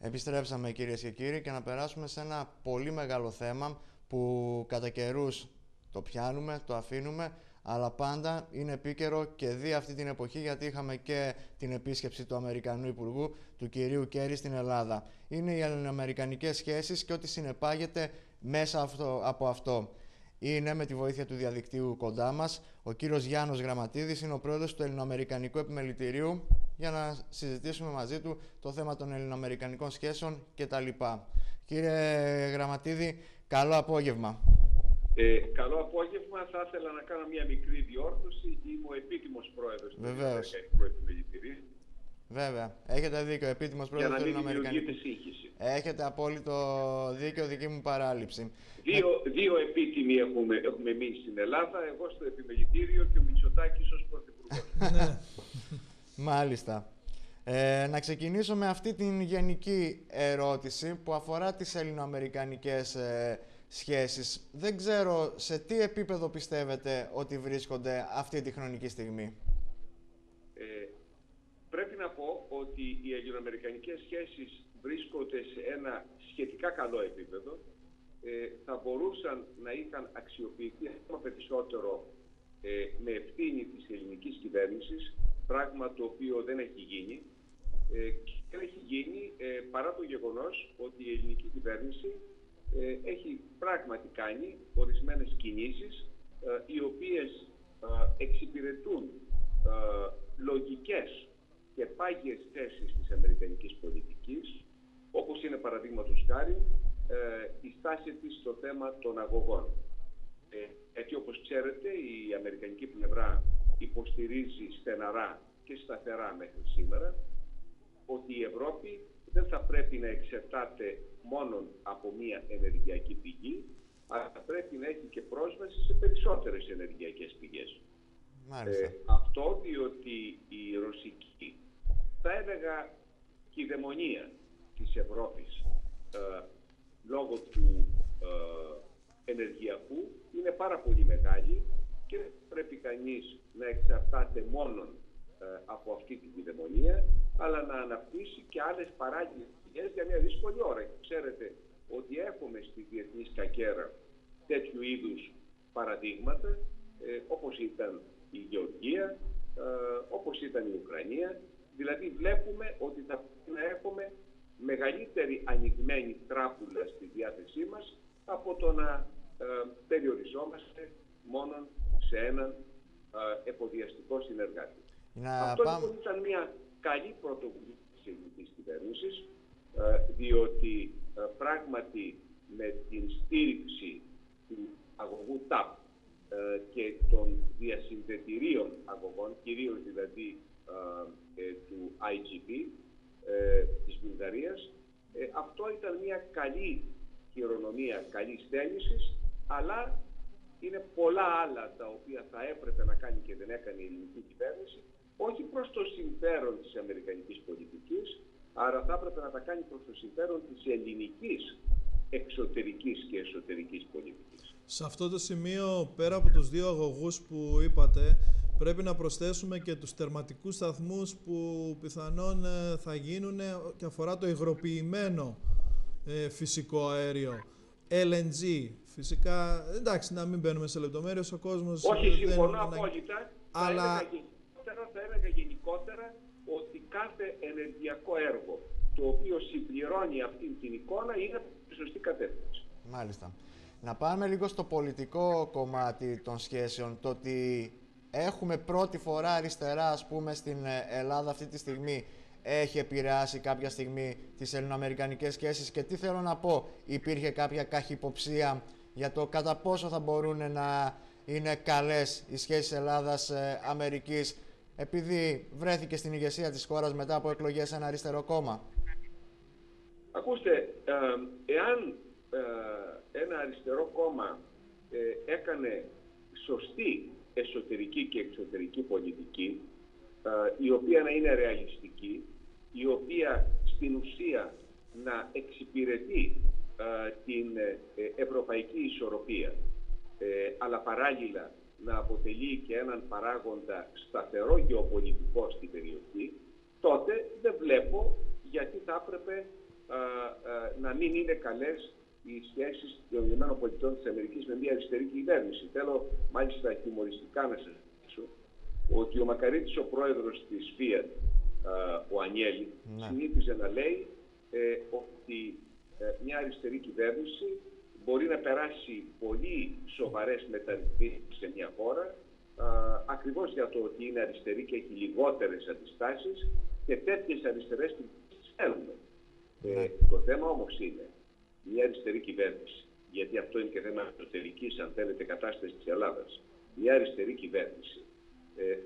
Επιστρέψαμε, κυρίες και κύριοι, και να περάσουμε σε ένα πολύ μεγάλο θέμα που κατά καιρούς το πιάνουμε, το αφήνουμε, αλλά πάντα είναι επίκαιρο και δει αυτή την εποχή, γιατί είχαμε και την επίσκεψη του Αμερικανού Υπουργού, του κυρίου Κέρι, στην Ελλάδα. Είναι οι ελληνοαμερικανικές σχέσεις και ό,τι συνεπάγεται μέσα από αυτό. Είναι, με τη βοήθεια του διαδικτύου κοντά μας, ο κύριος Γιάννος Γραμματίδης, είναι ο πρόεδρος του Ελληνοαμερικανικού Επιμελητηρίου, για να συζητήσουμε μαζί του το θέμα των ελληνοαμερικανικών σχέσεων κτλ. Κύριε Γραμματίδη, καλό απόγευμα. Καλό απόγευμα. Θα ήθελα να κάνω μια μικρή διόρθωση. Είμαι ο επίτιμος πρόεδρος του Ελληνοαμερικανικού Επιμελητηρίου. Βέβαια. Έχετε δίκιο. Επίτιμος πρόεδρος του Ελληνοαμερικανικού. Έχετε απόλυτο δίκιο, δική μου παράληψη. Δύο επίτιμοι έχουμε εμείς στην Ελλάδα. Εγώ στο Επιμελητήριο και ο Μητσοτάκης ως πρωθυπουργός. Μάλιστα. Να ξεκινήσω με αυτή την γενική ερώτηση που αφορά τις ελληνοαμερικανικές σχέσεις. Δεν ξέρω σε τι επίπεδο πιστεύετε ότι βρίσκονται αυτή τη χρονική στιγμή. Πρέπει να πω ότι οι ελληνοαμερικανικές σχέσεις βρίσκονται σε ένα σχετικά καλό επίπεδο. Θα μπορούσαν να είχαν αξιοποιηθεί ακόμα περισσότερο με ευθύνη της ελληνικής κυβέρνησης, πράγμα το οποίο δεν έχει γίνει. Και δεν έχει γίνει παρά το γεγονός ότι η ελληνική κυβέρνηση έχει πράγματι κάνει ορισμένες κινήσεις οι οποίες εξυπηρετούν λογικές και πάγιες θέσεις της αμερικανικής πολιτικής, όπως είναι παραδείγματος χάρη η στάση της στο θέμα των αγωγών. Έτσι, όπως ξέρετε, η αμερικανική πλευρά υποστηρίζει στεναρά και σταθερά μέχρι σήμερα ότι η Ευρώπη δεν θα πρέπει να εξαρτάται μόνο από μία ενεργειακή πηγή, αλλά θα πρέπει να έχει και πρόσβαση σε περισσότερες ενεργειακές πηγές. Αυτό διότι η ρωσική, θα έλεγα, κυδαιμονία της Ευρώπης λόγω του ενεργειακού είναι πάρα πολύ μεγάλη και δεν πρέπει κανείς να εξαρτάται μόνο από αυτή την κυδαιμονία, αλλά να αναπτύσσει και άλλες παράγγελες πηγές για μια δύσκολη ώρα. Ξέρετε ότι έχουμε στη διεθνή σκακέρα τέτοιου είδους παραδείγματα, όπως ήταν η Γεωργία, όπως ήταν η Ουκρανία. Δηλαδή βλέπουμε ότι θα πρέπει να έχουμε μεγαλύτερη ανοιγμένη τράπουλα στη διάθεσή μας από το να περιοριζόμαστε μόνο σε έναν εφοδιαστικό συνεργάτη. Αυτό λοιπόν ήταν μια καλή πρωτοβουλία της ελληνικής κυβέρνησης, διότι πράγματι με την στήριξη του αγωγού TAP και των διασυνδετηρίων αγωγών, κυρίως δηλαδή του IGP της Βουλγαρίας, αυτό ήταν μια καλή χειρονομία καλής θέλησης, αλλά είναι πολλά άλλα τα οποία θα έπρεπε να κάνει και δεν έκανε η ελληνική κυβέρνηση, όχι προς το συμφέρον της αμερικανικής πολιτικής, άρα θα έπρεπε να τα κάνει προς το συμφέρον της ελληνικής εξωτερικής και εσωτερικής πολιτικής. Σε αυτό το σημείο, πέρα από τους δύο αγωγούς που είπατε, πρέπει να προσθέσουμε και τους τερματικούς σταθμούς που πιθανόν θα γίνουν και αφορά το υγροποιημένο φυσικό αέριο. LNG, φυσικά, εντάξει, να μην μπαίνουμε σε λεπτομέρειες, ο κόσμος... Όχι, συμφωνώ απόλυτα, αλλά... θα έλεγα γενικότερα ότι κάθε ενεργειακό έργο το οποίο συμπληρώνει αυτή την εικόνα είναι στη σωστή κατεύθυνση. Μάλιστα. Να πάμε λίγο στο πολιτικό κομμάτι των σχέσεων, το ότι έχουμε πρώτη φορά αριστερά, ας πούμε, στην Ελλάδα αυτή τη στιγμή, έχει επηρεάσει κάποια στιγμή τις ελληνοαμερικανικές σχέσεις, και τι θέλω να πω, υπήρχε κάποια καχυποψία για το κατά πόσο θα μπορούν να είναι καλές οι σχέσεις Ελλάδας-Αμερικής, επειδή βρέθηκε στην ηγεσία της χώρας μετά από εκλογές ένα αριστερό κόμμα? Ακούστε, εάν ένα αριστερό κόμμα έκανε σωστή εσωτερική και εξωτερική πολιτική, η οποία να είναι ρεαλιστική, η οποία στην ουσία να εξυπηρετεί την ευρωπαϊκή ισορροπία, αλλά παράλληλα να αποτελεί και έναν παράγοντα σταθερό γεωπολιτικό στην περιοχή, τότε δεν βλέπω γιατί θα έπρεπε να μην είναι καλές οι σχέσεις των ΗΠΑ με μια αριστερή κυβέρνηση. Θέλω μάλιστα χιουμοριστικά να σας δείξω ότι ο Μακαρίτης, ο πρόεδρος της Fiat, ο Ανιέλη, συνήθιζε να λέει ότι μια αριστερή κυβέρνηση μπορεί να περάσει πολύ σοβαρές μεταρρυθμίσεις σε μια χώρα, ακριβώς για το ότι είναι αριστερή και έχει λιγότερες αντιστάσεις, και τέτοιες αριστερές τις θέλουμε. Το θέμα όμως είναι μια αριστερή κυβέρνηση, γιατί αυτό είναι και θέμα εσωτερικής, αν θέλετε, κατάστασης της Ελλάδας. Μια αριστερή κυβέρνηση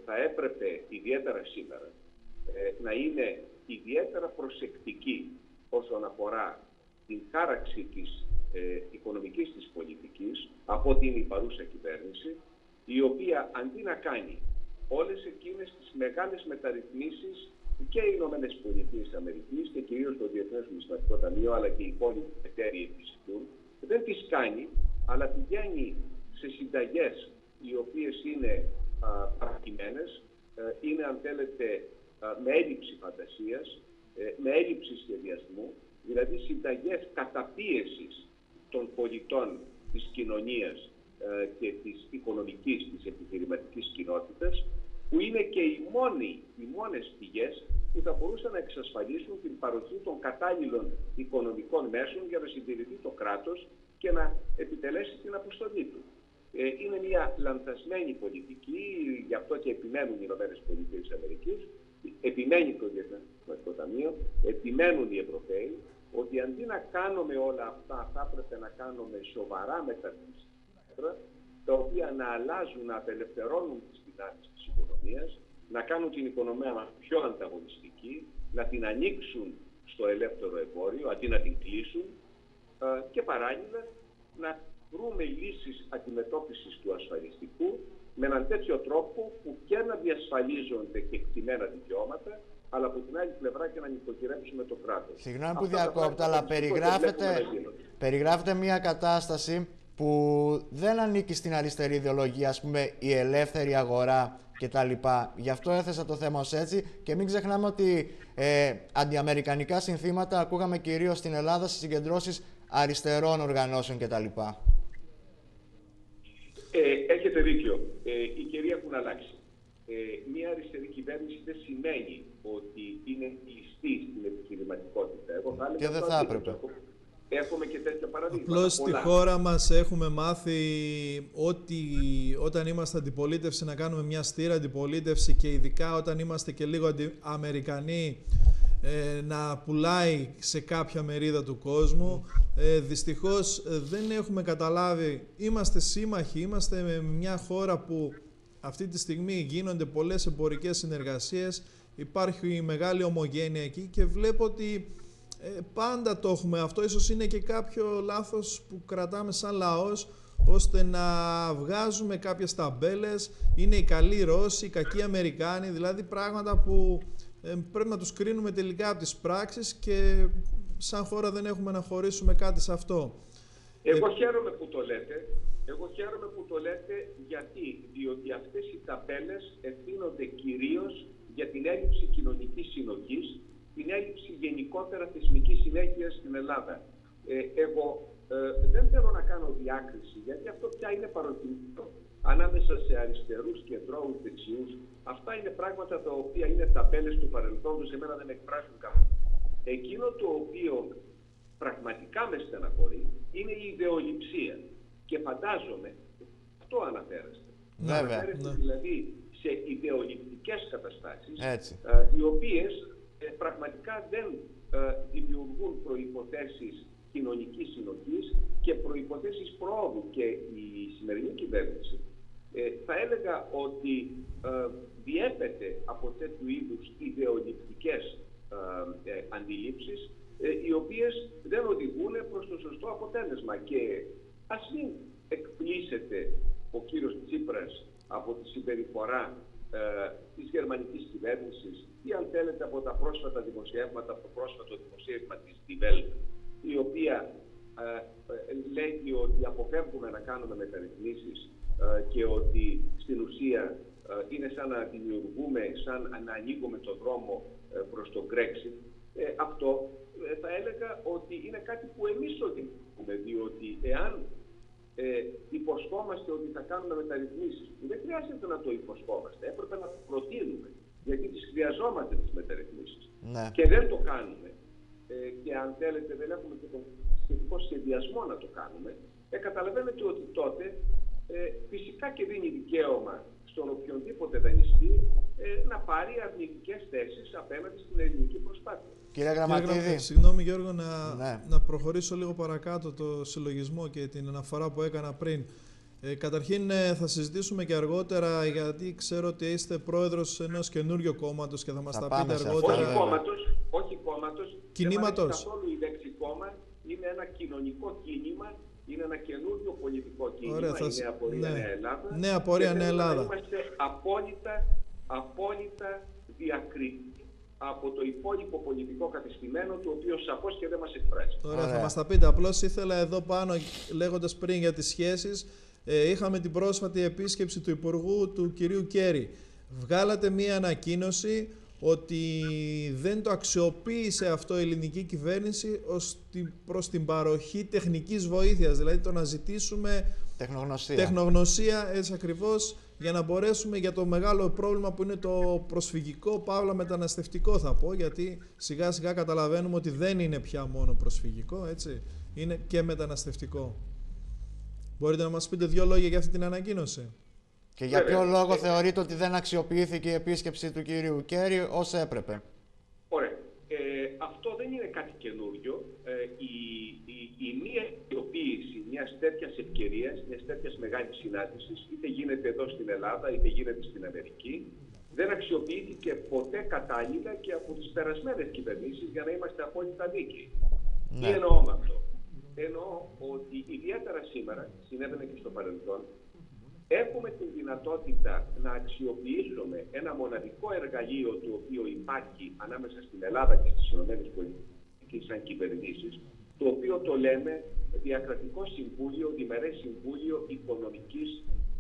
θα έπρεπε ιδιαίτερα σήμερα να είναι ιδιαίτερα προσεκτική όσον αφορά την χάραξη της οικονομικής της πολιτικής από ό,τι είναι η παρούσα κυβέρνηση, η οποία αντί να κάνει όλες εκείνες τις μεγάλες μεταρρυθμίσεις και οι ΗΠΑ και κυρίως το Διεθνές Νομισματικό Ταμείο, αλλά και οι υπόλοιποι εταίροι επισητούν, δεν τις κάνει, αλλά πηγαίνει σε συνταγές οι οποίες είναι παρακειμένες, είναι, αν θέλετε, με έλλειψη φαντασίας, με έλλειψη σχεδιασμού, δηλαδή συνταγές καταπίεσης των πολιτών της κοινωνίας και της οικονομικής, της επιχειρηματικής κοινότητας, που είναι και οι μόνες πηγές που θα μπορούσαν να εξασφαλίσουν την παροχή των κατάλληλων οικονομικών μέσων για να συντηρηθεί το κράτος και να επιτελέσει την αποστολή του. Είναι μια λανθασμένη πολιτική, γι' αυτό και επιμένουν οι ΗΠΑ, επιμένει το Διεθνές Νομισματικό Ταμείο, επιμένουν οι Ευρωπαίοι, ότι αντί να κάνουμε όλα αυτά, θα έπρεπε να κάνουμε σοβαρά μεταρρυθμίσεις, τα οποία να αλλάζουν, να απελευθερώνουν τις δυνάμεις της οικονομίας, να κάνουν την οικονομία μας πιο ανταγωνιστική, να την ανοίξουν στο ελεύθερο εμπόριο, αντί να την κλείσουν, και παράλληλα να βρούμε λύσεις αντιμετώπισης του ασφαλιστικού με έναν τέτοιο τρόπο που και να διασφαλίζονται κεκτημένα δικαιώματα, αλλά από την άλλη πλευρά και να νοικοκυρέψουμε το κράτος. Συγγνώμη που διακόπτω, αλλά περιγράφεται μια κατάσταση που δεν ανήκει στην αριστερή ιδεολογία, ας πούμε, η ελεύθερη αγορά κτλ. Γι' αυτό έθεσα το θέμα ως έτσι, και μην ξεχνάμε ότι αντιαμερικανικά συνθήματα ακούγαμε κυρίως στην Ελλάδα στις συγκεντρώσεις αριστερών οργανώσεων κτλ. Έχετε δίκιο. Οι καιροί έχουν αλλάξει. Μια αριστερή κυβέρνηση δεν σημαίνει ότι είναι κλειστή στην επιχειρηματικότητα. Και δεν θα έπρεπε. Έχουμε και τέτοια παραδείγματα. Απλώς στη χώρα μας έχουμε μάθει ότι όταν είμαστε αντιπολίτευση να κάνουμε μια στήρα αντιπολίτευση, και ειδικά όταν είμαστε και λίγο Αμερικανοί, να πουλάει σε κάποια μερίδα του κόσμου. Δυστυχώς δεν έχουμε καταλάβει, είμαστε σύμμαχοι, είμαστε με μια χώρα που αυτή τη στιγμή γίνονται πολλές εμπορικές συνεργασίες, υπάρχει μεγάλη ομογένεια εκεί, και βλέπω ότι πάντα το έχουμε αυτό. Ίσως είναι και κάποιο λάθος που κρατάμε σαν λαός, ώστε να βγάζουμε κάποιες ταμπέλες, είναι οι καλοί Ρώσοι, οι κακοί Αμερικάνοι, δηλαδή πράγματα που πρέπει να τους κρίνουμε τελικά από τις πράξεις, και σαν χώρα δεν έχουμε να χωρίσουμε κάτι σε αυτό. Εγώ χαίρομαι που το λέτε. Διότι αυτές οι ταμπέλες ευθύνονται κυρίως για την έλλειψη κοινωνικής συνοχής, την έλλειψη γενικότερα θεσμικής συνέχειας στην Ελλάδα. Εγώ δεν θέλω να κάνω διάκριση, γιατί αυτό πια είναι παροτιμητό ανάμεσα σε αριστερούς, κεντρώους, δεξιούς. Αυτά είναι πράγματα τα οποία είναι ταμπέλες του παρελθόντος, εμένα δεν με εκφράζουν καθόλου. Εκείνο το οποίο πραγματικά με στεναχωρεί είναι η ιδεολειψία. Και φαντάζομαι, αυτό αναφέρεστε. Αναφέρεστε δηλαδή σε ιδεολειπτικές καταστάσεις, οι οποίες πραγματικά δεν δημιουργούν προϋποθέσεις κοινωνικής συνοχής και προϋποθέσεις προόδου. Και η σημερινή κυβέρνηση θα έλεγα ότι διέπεται από τέτοιου είδους ιδεολειπτικές αντιλήψεις, οι οποίες δεν οδηγούν προς το σωστό αποτέλεσμα. Και ας μην εκπλήσεται ο κύριος Τσίπρας από τη συμπεριφορά της γερμανικής κυβέρνησης, ή αν θέλετε από τα πρόσφατα δημοσιεύματα, από το πρόσφατο δημοσίευμα της Die Welt, η οποία λέγει ότι αποφεύγουμε να κάνουμε μεταρρυθμίσεις και ότι στην ουσία είναι σαν να δημιουργούμε, σαν να ανοίγουμε το δρόμο προς το Brexit. Αυτό θα έλεγα ότι είναι κάτι που εμείς οδηγούμε, διότι εάν υποσχόμαστε ότι θα κάνουμε μεταρρυθμίσεις, δεν χρειάζεται να το υποσχόμαστε, έπρεπε να το προτείνουμε, γιατί τις χρειαζόμαστε τις μεταρρυθμίσεις. Ναι. Και δεν το κάνουμε. Και αν θέλετε δεν έχουμε και τον σχετικό σχεδιασμό να το κάνουμε, καταλαβαίνετε ότι τότε φυσικά και δίνει δικαίωμα στον οποιονδήποτε δανειστή να πάρει αρνητικές θέσεις απέναντι στην ελληνική προσπάθεια. Κύριε Γραμματίδη. Συγγνώμη Γιώργο, Ναι. να προχωρήσω λίγο παρακάτω το συλλογισμό και την αναφορά που έκανα πριν. Καταρχήν θα συζητήσουμε και αργότερα, γιατί ξέρω ότι είστε πρόεδρος ενός καινούριου κόμματος και θα μας τα πείτε αργότερα. Όχι κόμματος. Κινήματος. Δεν καθόλου η λέξη κόμμα. Είναι ένα κοινωνικό κίνημα. Είναι ένα καινούριο πολιτικό κίνημα. Ωραία, η Νέα Πορεία Νέα Ελλάδα. Νέα Πορεία Νέα Ελλάδα. Είμαστε απόλυτα διακριτικοί από το υπόλοιπο πολιτικό κατεστημένο, το οποίο σαφώς και δεν μας εκφράζει. Ωραία, θα μας τα πείτε. Απλώς ήθελα εδώ πάνω, λέγοντας πριν για τις σχέσεις, είχαμε την πρόσφατη επίσκεψη του Υπουργού του κυρίου Κέρι. Βγάλατε μία ανακοίνωση ότι δεν το αξιοποίησε αυτό η ελληνική κυβέρνηση προς την παροχή τεχνικής βοήθειας, δηλαδή το να ζητήσουμε τεχνογνωσία, έτσι ακριβώς, για να μπορέσουμε για το μεγάλο πρόβλημα που είναι το προσφυγικό, παύλα μεταναστευτικό θα πω, γιατί σιγά σιγά καταλαβαίνουμε ότι δεν είναι πια μόνο προσφυγικό, έτσι, είναι και μεταναστευτικό. Μπορείτε να μας πείτε δύο λόγια για αυτή την ανακοίνωση? Και για ποιο λόγο θεωρείτε ότι δεν αξιοποιήθηκε η επίσκεψη του κυρίου Κέρι όσο έπρεπε? Ωραία. Αυτό δεν είναι κάτι καινούριο. Η μία αξιοποίηση μιας τέτοιας ευκαιρίας, μιας τέτοιας μεγάλης συνάντησης, είτε γίνεται εδώ στην Ελλάδα, είτε γίνεται στην Αμερική, δεν αξιοποιήθηκε ποτέ κατάλληλα και από τις περασμένες κυβερνήσεις, για να είμαστε απόλυτα δίκαιοι. Ναι. Τι εννοώ με αυτό? Εννοώ ότι ιδιαίτερα σήμερα, συνέβαινε και στο παρελθόν, έχουμε την δυνατότητα να αξιοποιήσουμε ένα μοναδικό εργαλείο το οποίο υπάρχει ανάμεσα στην Ελλάδα και στις ΗΠΑ σαν κυβερνήσεις, το οποίο το λέμε Διακρατικό Συμβούλιο, Διμερές Συμβούλιο Οικονομικής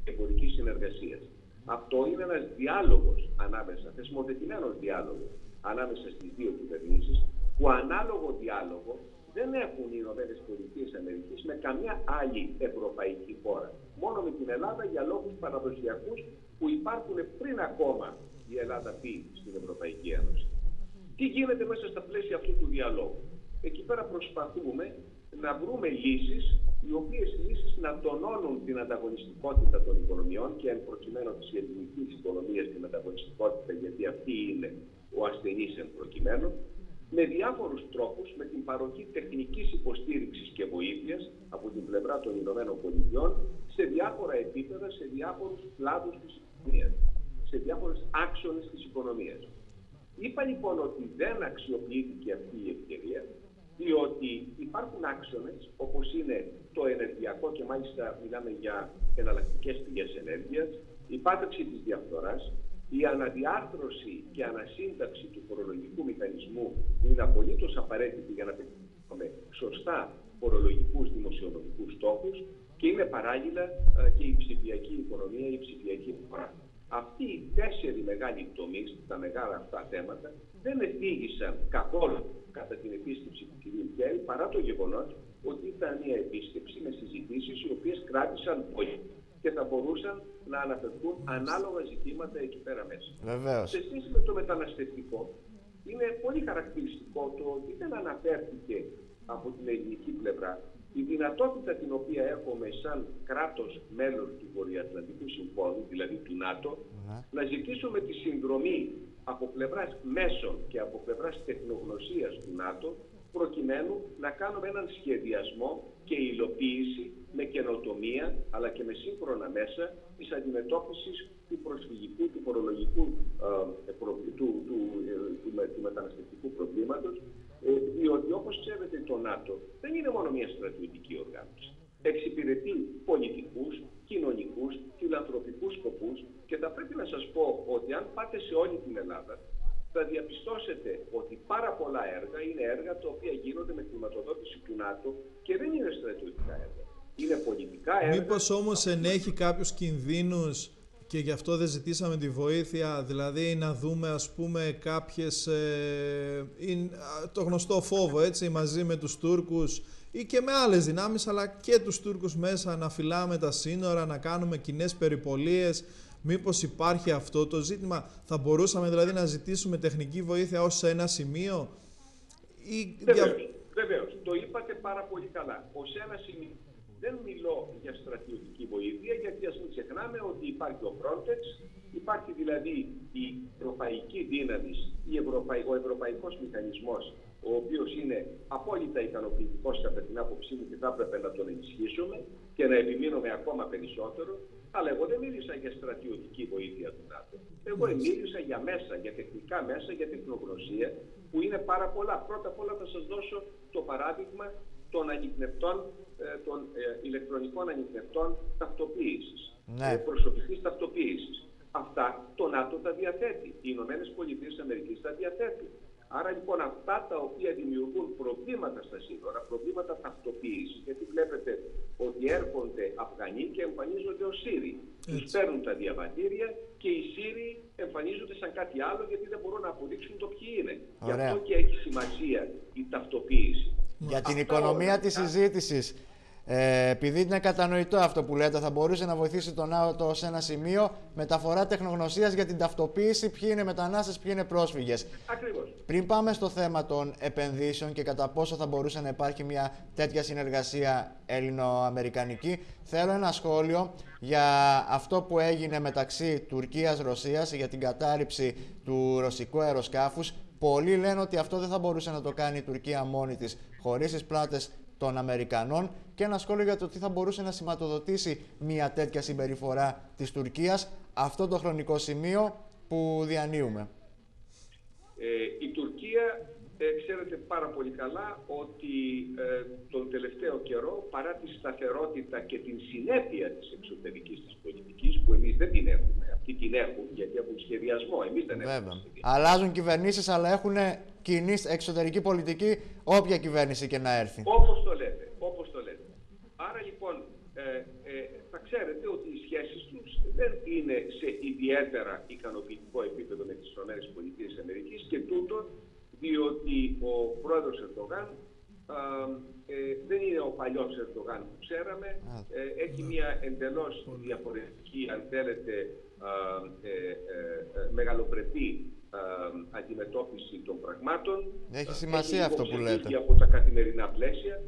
και Εμπορικής Συνεργασίας. Αυτό είναι ένας διάλογος ανάμεσα, θεσμοθετημένος διάλογος ανάμεσα στις δύο κυβερνήσεις, που ανάλογο διάλογο δεν έχουν οι ΗΠΑ με καμιά άλλη ευρωπαϊκή χώρα. Μόνο με την Ελλάδα για λόγους παραδοσιακούς που υπάρχουν πριν ακόμα η Ελλάδα μπει στην Ευρωπαϊκή Ένωση. Τι γίνεται μέσα στα πλαίσια αυτού του διαλόγου? Εκεί πέρα προσπαθούμε να βρούμε λύσεις, οι οποίες λύσεις να τονώνουν την ανταγωνιστικότητα των οικονομιών και εν προκειμένου της ελληνικής οικονομίας την ανταγωνιστικότητα, γιατί αυτή είναι ο ασθενής εν προκειμένου, με διάφορους τρόπους, με την παροχή τεχνικής υποστήριξης και βοήθειας από την πλευρά των ΗΠΑ σε διάφορα επίπεδα, σε διάφορους κλάδους της οικονομίας, σε διάφορες άξονες της οικονομίας. Είπα λοιπόν ότι δεν αξιοποιήθηκε αυτή η ευκαιρία, διότι υπάρχουν άξονες όπως είναι το ενεργειακό, και μάλιστα μιλάμε για εναλλακτικές πηγές ενέργειας, η πάταξη της διαφθοράς, η αναδιάρθρωση και ανασύνταξη του φορολογικού μηχανισμού που είναι απολύτως απαραίτητη για να πετύχουμε σωστά φορολογικούς δημοσιονομικούς στόχους, και είναι παράλληλα και η ψηφιακή οικονομία, η ψηφιακή αγορά. Αυτοί οι τέσσερι μεγάλοι τομείς, τα μεγάλα αυτά θέματα, δεν εφήγησαν καθόλου κατά την επίσκεψη του κ. Κέρι, παρά το γεγονός ότι ήταν μια επίσκεψη με συζητήσεις οι οποίες κράτησαν πολύ και θα μπορούσαν να αναφερθούν ανάλογα ζητήματα εκεί πέρα μέσα. Βεβαίως. Σε σχέση με το μεταναστευτικό, είναι πολύ χαρακτηριστικό το ότι δεν αναφέρθηκε από την ελληνική πλευρά η δυνατότητα την οποία έχουμε σαν κράτος μέλος του Βορειοατλαντικού Συμφώνου, δηλαδή του ΝΑΤΟ, να ζητήσουμε τη συνδρομή από πλευράς μέσων και από πλευράς τεχνογνωσίας του ΝΑΤΟ, προκειμένου να κάνουμε έναν σχεδιασμό και υλοποίηση με καινοτομία αλλά και με σύγχρονα μέσα της αντιμετώπισης του προσφυγικού, του φορολογικού, του μεταναστευτικού προβλήματος, διότι όπως ξέρετε το ΝΑΤΟ δεν είναι μόνο μια στρατιωτική οργάνωση. Εξυπηρετεί πολιτικούς, κοινωνικούς, φιλανθρωπικούς σκοπούς, και θα πρέπει να σας πω ότι αν πάτε σε όλη την Ελλάδα θα διαπιστώσετε ότι πάρα πολλά έργα είναι έργα τα οποία γίνονται με χρηματοδότηση του ΝΑΤΟ και δεν είναι στρατιωτικά έργα. Είναι πολιτικά έργα. Μήπως όμως ενέχει κάποιους κινδύνους Και γι' αυτό δεν ζητήσαμε τη βοήθεια, δηλαδή να δούμε ας πούμε κάποιες, το γνωστό φόβο έτσι, μαζί με τους Τούρκους ή και με άλλες δυνάμεις, αλλά και τους Τούρκους μέσα, να φυλάμε τα σύνορα, να κάνουμε κοινές περιπολίες. Μήπως υπάρχει αυτό το ζήτημα? Θα μπορούσαμε δηλαδή να ζητήσουμε τεχνική βοήθεια ως σε ένα σημείο? Βεβαίως. Το είπατε πάρα πολύ καλά. Ως ένα σημείο. Δεν μιλώ για στρατιωτική βοήθεια, γιατί ας μην ξεχνάμε ότι υπάρχει ο Frontex, υπάρχει δηλαδή η ευρωπαϊκή δύναμη, ο ευρωπαϊκός μηχανισμός, ο οποίος είναι απόλυτα ικανοποιητικός κατά την άποψή μου και θα έπρεπε να τον ενισχύσουμε και να επιμείνουμε ακόμα περισσότερο. Αλλά εγώ δεν μίλησα για στρατιωτική βοήθεια του ΝΑΤΟ. Εγώ μίλησα για μέσα, για τεχνικά μέσα, για τεχνογνωσία, που είναι πάρα πολλά. Πρώτα απ' όλα θα σας δώσω το παράδειγμα των ανιχνευτών, των ηλεκτρονικών ανιχνευτών ταυτοποίησης, προσωπικής ταυτοποίησης. Αυτά το ΝΑΤΟ τα διαθέτει, οι ΗΠΑ τα διαθέτουν. Άρα λοιπόν αυτά τα οποία δημιουργούν προβλήματα στα σύνορα, προβλήματα ταυτοποίησης, γιατί βλέπετε ότι έρχονται Αφγανοί και εμφανίζονται ως Σύριοι. Τους παίρνουν τα διαβατήρια και οι Σύριοι εμφανίζονται σαν κάτι άλλο, γιατί δεν μπορούν να αποδείξουν το ποιοι είναι. Γι' αυτό και έχει σημασία η ταυτοποίηση. Για την οικονομία της συζήτησης, επειδή είναι κατανοητό αυτό που λέτε, θα μπορούσε να βοηθήσει τον ΝΑΤΟ σε ένα σημείο μεταφορά τεχνογνωσίας για την ταυτοποίηση, ποιοι είναι μετανάστες, ποιοι είναι πρόσφυγες. Ακριβώς. Πριν πάμε στο θέμα των επενδύσεων και κατά πόσο θα μπορούσε να υπάρχει μια τέτοια συνεργασία ελληνοαμερικανική, θέλω ένα σχόλιο για αυτό που έγινε μεταξύ Τουρκίας-Ρωσίας για την κατάρριψη του ρωσικού αεροσκάφους. Πολλοί λένε ότι αυτό δεν θα μπορούσε να το κάνει η Τουρκία μόνη της, χωρίς τις πλάτες των Αμερικανών, και ένα σχόλιο για το τι θα μπορούσε να σηματοδοτήσει μια τέτοια συμπεριφορά της Τουρκίας αυτό το χρονικό σημείο που διανύουμε. Η Τουρκία ξέρετε πάρα πολύ καλά ότι τον τελευταίο καιρό, παρά τη σταθερότητα και την συνέπεια της εξωτερικής της πολιτικής, που εμείς δεν την έχουμε, αυτοί την έχουν γιατί έχουν σχεδιασμό, εμείς δεν έχουμε σχεδιασμό. Αλλάζουν κυβερνήσεις, αλλά έχουν κοινή εξωτερική πολιτική όποια κυβέρνηση και να έρθει. Όπως το λέτε, όπως το λέτε. Άρα λοιπόν θα ξέρετε ότι οι σχέσεις τους δεν είναι σε ιδιαίτερα ικανοποιητικό επίπεδο με τις ΗΠΑ, και τούτο διότι ο πρόεδρος Ερντογάν δεν είναι ο παλιός Ερντογάν που ξέραμε, έχει μια εντελώς διαφορετική, αν θέλετε, μεγαλοπρεπή αντιμετώπιση των πραγμάτων. Έχει σημασία αυτό που λέτε. Από τα καθημερινά πλαίσια,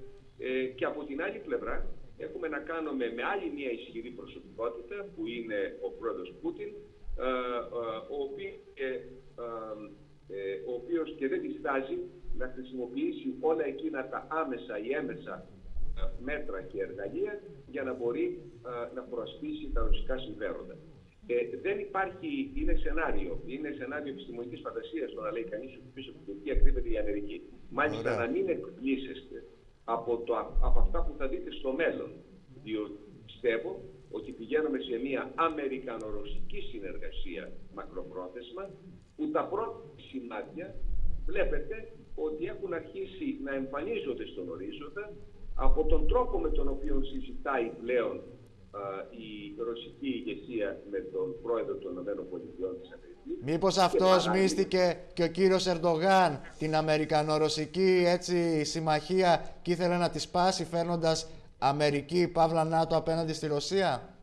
και από την άλλη πλευρά έχουμε να κάνουμε με άλλη μια ισχυρή προσωπικότητα που είναι ο πρόεδρος Πούτιν, ο οποίος και δεν διστάζει να χρησιμοποιήσει όλα εκείνα τα άμεσα ή έμεσα μέτρα και εργαλεία για να μπορεί να προασπίσει τα ρωσικά συμφέροντα. Δεν υπάρχει, είναι σενάριο επιστημονικής φαντασίας το να λέει κανείς ότι πίσω από την Τουρκία κρύβεται η Αμερική. Μάλιστα να μην εκπλήσεστε από αυτά που θα δείτε στο μέλλον, διότι πιστεύω ότι πηγαίνουμε σε μια αμερικανο-ρωσική συνεργασία μακροπρόθεσμα, που τα πρώτα σημάδια βλέπετε ότι έχουν αρχίσει να εμφανίζονται στον ορίζοντα από τον τρόπο με τον οποίο συζητάει πλέον η ρωσική ηγεσία με τον πρόεδρο των ΗΠΑ της Αμερικής. Μήπως αυτός μίστηκε και ο κύριος Ερντογάν την αμερικανο-ρωσική συμμαχία και ήθελε να τη σπάσει φέρνοντας Αμερική, παύλα ΝΑΤΟ απέναντι στη Ρωσία?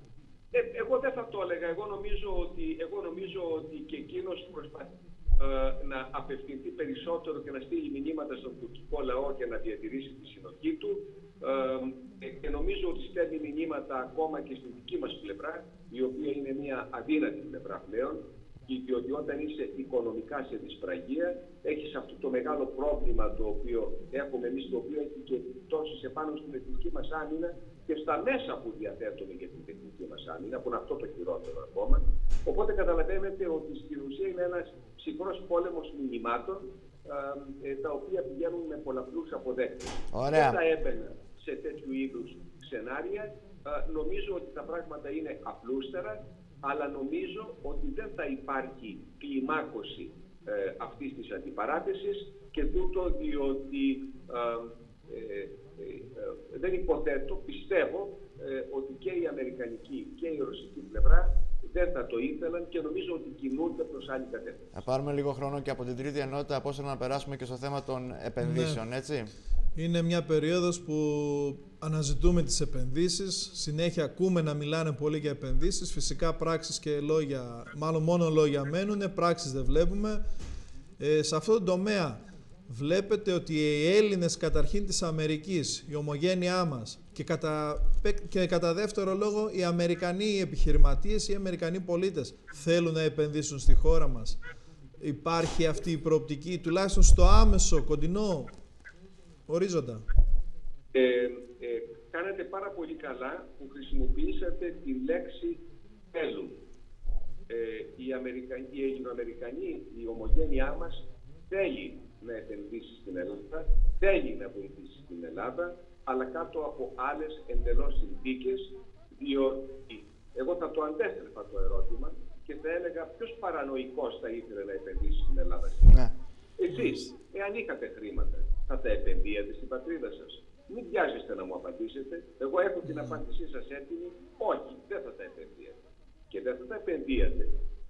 Εγώ δεν θα το έλεγα. Εγώ νομίζω ότι και εκείνος προσπαθεί να απευθυνθεί περισσότερο και να στείλει μηνύματα στον τουρκικό λαό και να διατηρήσει τη συνοχή του, και νομίζω ότι στέλνει μηνύματα ακόμα και στην δική μας πλευρά, η οποία είναι μια αδύνατη πλευρά πλέον, διότι όταν είσαι οικονομικά σε δυσπραγία, έχεις αυτό το μεγάλο πρόβλημα το οποίο έχουμε εμείς, το οποίο έχει και επιπτώσεις επάνω στην εθνική μας άμυνα και στα μέσα που διαθέτουμε για την εθνική μας άμυνα, που είναι αυτό το χειρότερο ακόμα. Οπότε καταλαβαίνετε ότι στην ουσία είναι ένας ψυχρός πόλεμος μηνυμάτων, τα οποία πηγαίνουν με πολλαπλούς αποδέκτες. Δεν θα έμπαινα σε τέτοιου είδους σενάρια. Νομίζω ότι τα πράγματα είναι απλούστερα, αλλά νομίζω ότι δεν θα υπάρχει κλιμάκωση αυτής της αντιπαράθεσης, και τούτο διότι δεν υποθέτω, πιστεύω ότι και η αμερικανική και η ρωσική πλευρά δεν θα το ήθελαν και νομίζω ότι κινούνται προς άλλη κατεύθυνση. Θα πάρουμε λίγο χρόνο και από την τρίτη ενότητα, πώς να περάσουμε και στο θέμα των επενδύσεων, Ναι. έτσι. Είναι μια περίοδος που αναζητούμε τις επενδύσεις, συνέχεια ακούμε να μιλάνε πολύ για επενδύσεις, φυσικά πράξεις και λόγια, μάλλον μόνο λόγια μένουν, πράξεις δεν βλέπουμε. Σε αυτό το τομέα βλέπετε ότι οι Έλληνες καταρχήν της Αμερικής, η ομογένειά μας και κατά δεύτερο λόγο οι Αμερικανοί επιχειρηματίες ή οι Αμερικανοί πολίτες θέλουν να επενδύσουν στη χώρα μας. Υπάρχει αυτή η προοπτική, τουλάχιστον στο άμεσο, κοντινό ορίζοντα. Κάνετε πάρα πολύ καλά που χρησιμοποιήσατε τη λέξη θέλουν. Οι Ελληνοαμερικανοί, η ομογένειά μας θέλει να επενδύσει στην Ελλάδα, θέλει να βοηθήσει στην Ελλάδα, αλλά κάτω από άλλες εντελώς συνθήκες, διότι εγώ θα το αντέστρεφα το ερώτημα και θα έλεγα ποιος παρανοϊκός θα ήθελε να επενδύσει στην Ελλάδα σήμερα. Ναι. Εσείς, εάν είχατε χρήματα, θα τα επενδύατε στην πατρίδα σας? Μην βιάζεστε να μου απαντήσετε. Εγώ έχω την απάντησή σας έτοιμη. Όχι, δεν θα τα επενδύατε. Και δεν θα τα επενδύατε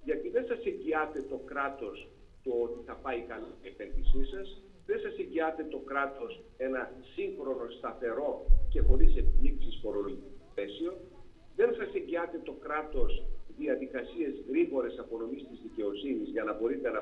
γιατί δεν σας εγγυάται το κράτος το ότι θα πάει καλά η επένδυσή σας. Δεν σας εγγυάται το κράτος ένα σύγχρονο, σταθερό και χωρίς εκπλήξεις φορολογικό πλαίσιο. Δεν σας εγγυάται το κράτος διαδικασίες γρήγορες απονομής της δικαιοσύνης για να μπορείτε να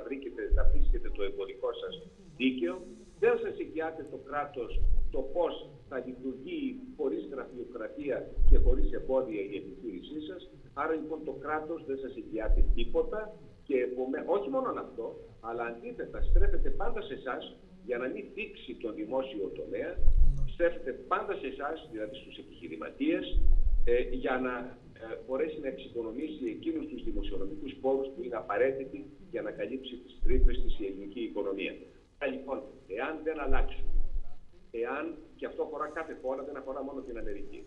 βρίσκετε το εμπορικό σας δίκαιο. Δεν σας εγγυάται το κράτος το πώς θα λειτουργεί χωρίς γραφειοκρατία και χωρίς εμπόδια η επιχείρησή σας. Άρα λοιπόν το κράτος δεν σας εγγυάται τίποτα και όχι μόνο αυτό, αλλά αντίθετα στρέφεται πάντα σε εσάς για να μην θίξει τον δημόσιο τομέα, στρέφεται πάντα σε εσάς, δηλαδή στους επιχειρηματίες, για να μπορέσει να εξοικονομήσει εκείνους τους δημοσιονομικούς πόρους που είναι απαραίτητοι για να καλύψει τις τρύπες της η ελληνική οικονομία. Λοιπόν, εάν δεν αλλάξουμε, και αυτό αφορά κάθε χώρα, δεν αφορά μόνο την Αμερική,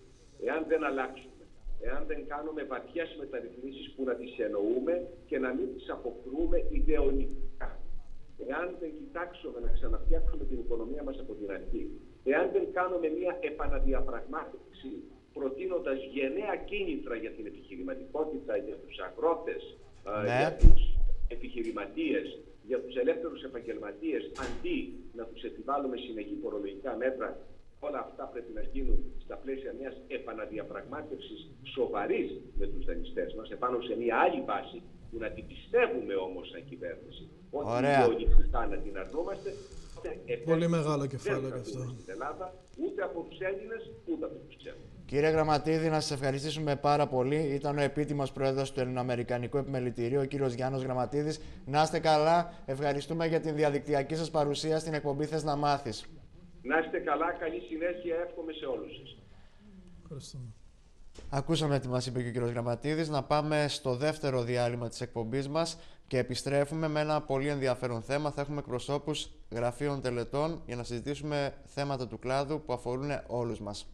εάν δεν αλλάξουμε, εάν δεν κάνουμε βαθιές μεταρρυθμίσεις που να τις εννοούμε και να μην τις αποκρούμε ιδεολογικά, εάν δεν κοιτάξουμε να ξαναφτιάξουμε την οικονομία μας από την αρχή, εάν δεν κάνουμε μια επαναδιαπραγμάτευση προτείνοντας γενναία κίνητρα για την επιχειρηματικότητα, για τους αγρότες, για τους επιχειρηματίες, για τους ελεύθερους επαγγελματίες, αντί να τους επιβάλλουμε συνεχή φορολογικά μέτρα, όλα αυτά πρέπει να γίνουν στα πλαίσια μιας επαναδιαπραγμάτευσης σοβαρής με τους δανειστές μας, επάνω σε μια άλλη βάση που να την πιστεύουμε όμως σαν κυβέρνηση. Όχι ιδεολογικά να την αρνούμαστε. Πολύ μεγάλο κεφάλαιο και αυτό. Στην Ελλάδα, ούτε από τους Έλληνες, ούτε από τους ξένους. Κύριε Γραμματίδη, να σας ευχαριστήσουμε πάρα πολύ. Ήταν ο επίτιμος πρόεδρος του Ελληνοαμερικανικού Επιμελητηρίου, ο κύριος Γιάννος Γραμματίδης. Να είστε καλά. Ευχαριστούμε για την διαδικτυακή σας παρουσία στην εκπομπή Θες να μάθεις. Να είστε καλά. Καλή συνέχεια. Εύχομαι σε όλους σας. Ευχαριστούμε. Ακούσαμε τι μας είπε και ο κύριος Γραμματίδης. Να πάμε στο δεύτερο διάλειμμα της εκπομπής μας και επιστρέφουμε με ένα πολύ ενδιαφέρον θέμα. Θα έχουμε εκπροσώπους γραφείων τελετών για να συζητήσουμε θέματα του κλάδου που αφορούν όλους μας.